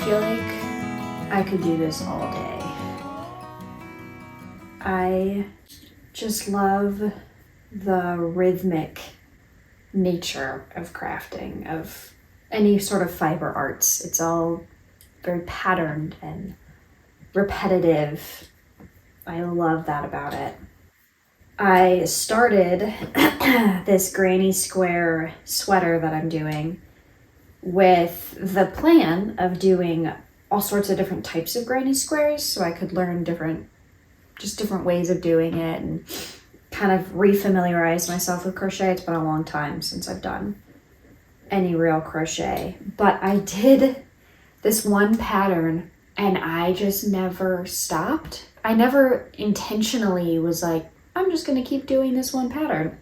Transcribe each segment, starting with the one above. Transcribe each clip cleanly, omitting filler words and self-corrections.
feel like I could do this all day. I just love the rhythmic nature of crafting, of any sort of fiber arts. It's all very patterned and repetitive. I love that about it. I started this granny square sweater that I'm doing with the plan of doing all sorts of different types of granny squares so I could learn different ways of doing it and kind of refamiliarize myself with crochet. It's been a long time since I've done any real crochet, but I did this one pattern and I just never stopped. I never intentionally was like, I'm just going to keep doing this one pattern.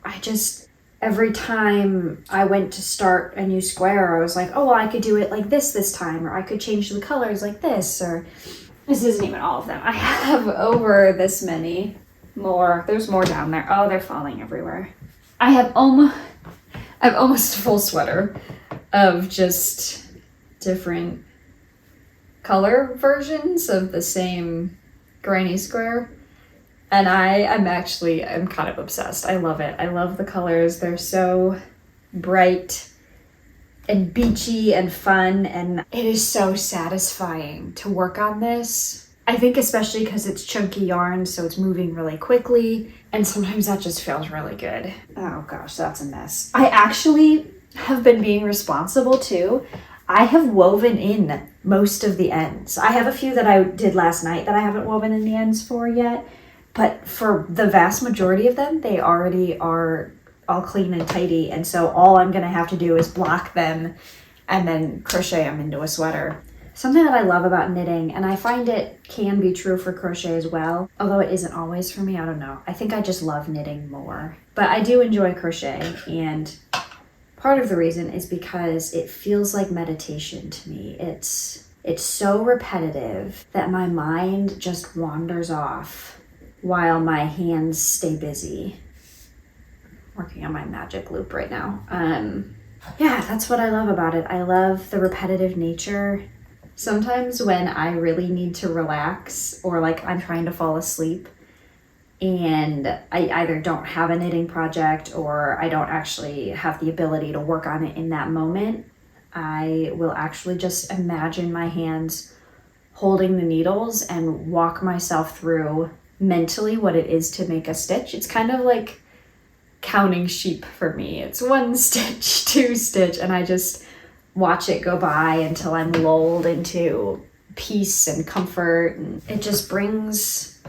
Every time I went to start a new square, I was like, oh, well, I could do it like this time, or I could change the colors like this, or this isn't even all of them. I have over this many more. There's more down there. Oh, they're falling everywhere. I have almost a full sweater of just different color versions of the same granny square. And I'm kind of obsessed. I love it. I love the colors. They're so bright and beachy and fun. And it is so satisfying to work on this. I think especially because it's chunky yarn, so it's moving really quickly. And sometimes that just feels really good. Oh gosh, that's a mess. I actually have been being responsible too. I have woven in most of the ends. I have a few that I did last night that I haven't woven in the ends for yet. But for the vast majority of them, they already are all clean and tidy. And so all I'm going to have to do is block them and then crochet them into a sweater. Something that I love about knitting, and I find it can be true for crochet as well, although it isn't always for me, I don't know. I think I just love knitting more. But I do enjoy crochet, and part of the reason is because it feels like meditation to me. It's so repetitive that my mind just wanders off while my hands stay busy. Working on my magic loop right now. Yeah, that's what I love about it. I love the repetitive nature. Sometimes when I really need to relax or like I'm trying to fall asleep and I either don't have a knitting project or I don't actually have the ability to work on it in that moment, I will actually just imagine my hands holding the needles and walk myself through mentally what it is to make a stitch. It's kind of like counting sheep for me. It's 1 stitch, 2 stitch, and I just watch it go by until I'm lulled into peace and comfort. And it just brings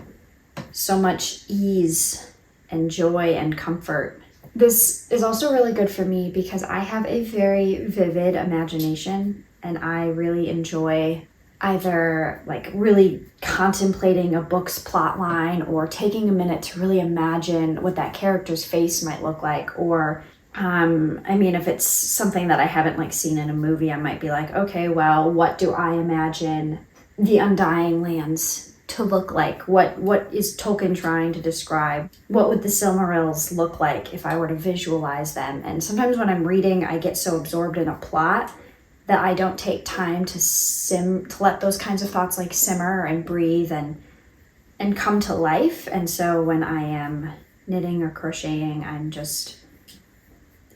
so much ease and joy and comfort. This is also really good for me because I have a very vivid imagination and I really enjoy either like really contemplating a book's plot line or taking a minute to really imagine what that character's face might look like. Or, if it's something that I haven't like seen in a movie, I might be like, okay, well, what do I imagine the Undying Lands to look like? What is Tolkien trying to describe? What would the Silmarils look like if I were to visualize them? And sometimes when I'm reading, I get so absorbed in a plot that I don't take time to let those kinds of thoughts like simmer and breathe and come to life. And so when I am knitting or crocheting, I'm just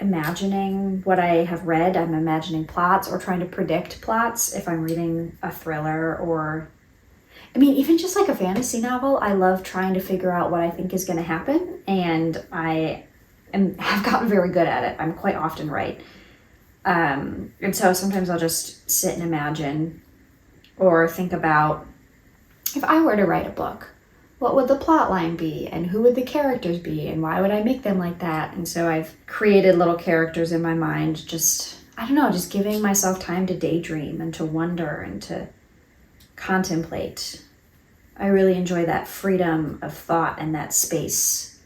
imagining what I have read. I'm imagining plots or trying to predict plots if I'm reading a thriller or, even just like a fantasy novel. I love trying to figure out what I think is going to happen, and have gotten very good at it. I'm quite often right. And so sometimes I'll just sit and imagine or think about, if I were to write a book, what would the plot line be and who would the characters be and why would I make them like that? And so I've created little characters in my mind, just giving myself time to daydream and to wonder and to contemplate. I really enjoy that freedom of thought and that space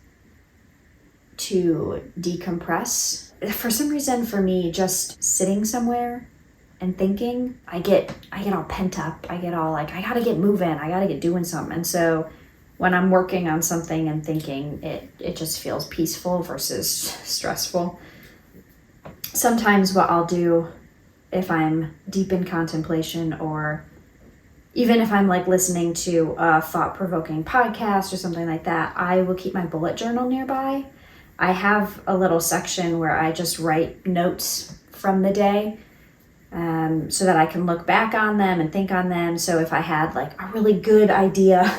to decompress. For some reason, for me, just sitting somewhere and thinking, I get all pent up. I get all like, I gotta get moving. I gotta get doing something. And so when I'm working on something and thinking, it just feels peaceful versus stressful. Sometimes what I'll do if I'm deep in contemplation, or even if I'm like listening to a thought-provoking podcast or something like that, I will keep my bullet journal nearby. I have a little section where I just write notes from the day, so that I can look back on them and think on them. So if I had like a really good idea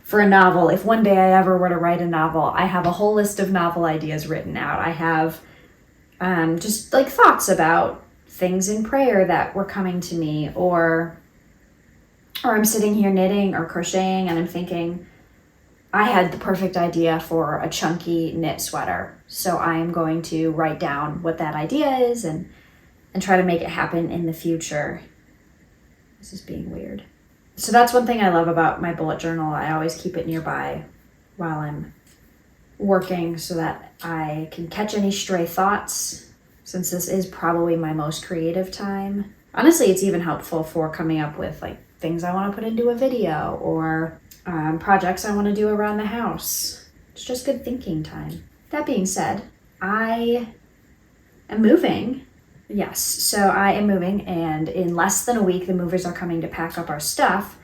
for a novel, if one day I ever were to write a novel, I have a whole list of novel ideas written out. I have just like thoughts about things in prayer that were coming to me, or I'm sitting here knitting or crocheting and I'm thinking, I had the perfect idea for a chunky knit sweater. So I am going to write down what that idea is and try to make it happen in the future. This is being weird. So that's one thing I love about my bullet journal. I always keep it nearby while I'm working so that I can catch any stray thoughts, since this is probably my most creative time. Honestly, it's even helpful for coming up with like things I want to put into a video, or projects I want to do around the house. It's just good thinking time. That being said, I am moving. Yes, so I am moving, and in less than a week, the movers are coming to pack up our stuff.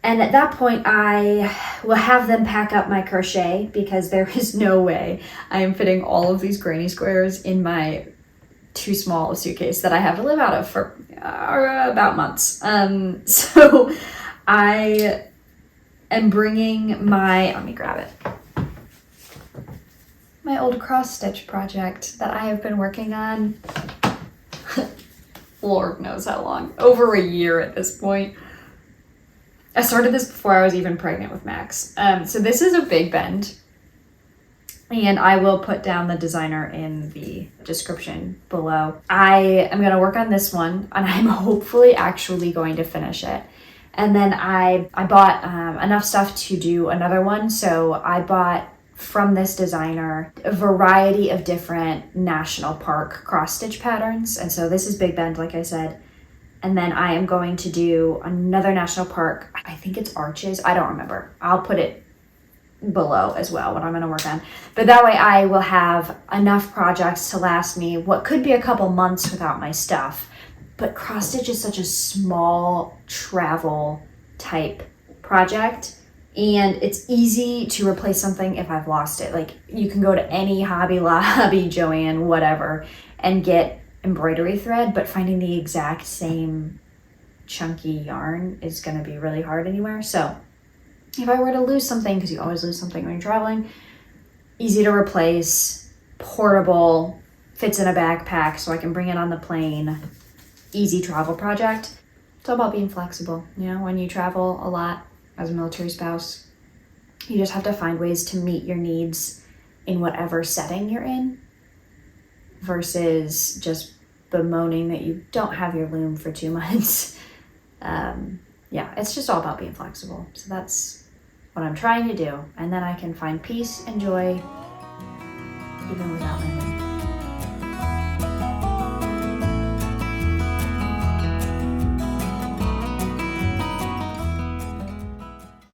And at that point, I will have them pack up my crochet, because there is no way I am fitting all of these granny squares in my too small a suitcase that I have to live out of for about months. So I am bringing let me grab it. My old cross stitch project that I have been working on, Lord knows how long, over a year at this point. I started this before I was even pregnant with Max. So this is a big bend, and I will put down the designer in the description below. I am going to work on this one, and I'm hopefully actually going to finish it. And then I bought enough stuff to do another one. So I bought from this designer a variety of different national park cross stitch patterns. And so this is Big Bend, like I said. And then I am going to do another national park. I think it's Arches. I don't remember. I'll put it below as well, what I'm going to work on. But that way I will have enough projects to last me what could be a couple months without my stuff. But cross stitch is such a small travel type project, and it's easy to replace something if I've lost it. Like, you can go to any Hobby Lobby, Joann, whatever, and get embroidery thread, but finding the exact same chunky yarn is going to be really hard anywhere. So if I were to lose something, because you always lose something when you're traveling, easy to replace, portable, fits in a backpack so I can bring it on the plane, easy travel project. It's all about being flexible. You know, when you travel a lot as a military spouse, you just have to find ways to meet your needs in whatever setting you're in, versus just bemoaning that you don't have your loom for 2 months. Yeah, it's just all about being flexible. So that's what I'm trying to do. And then I can find peace and joy even without my loom.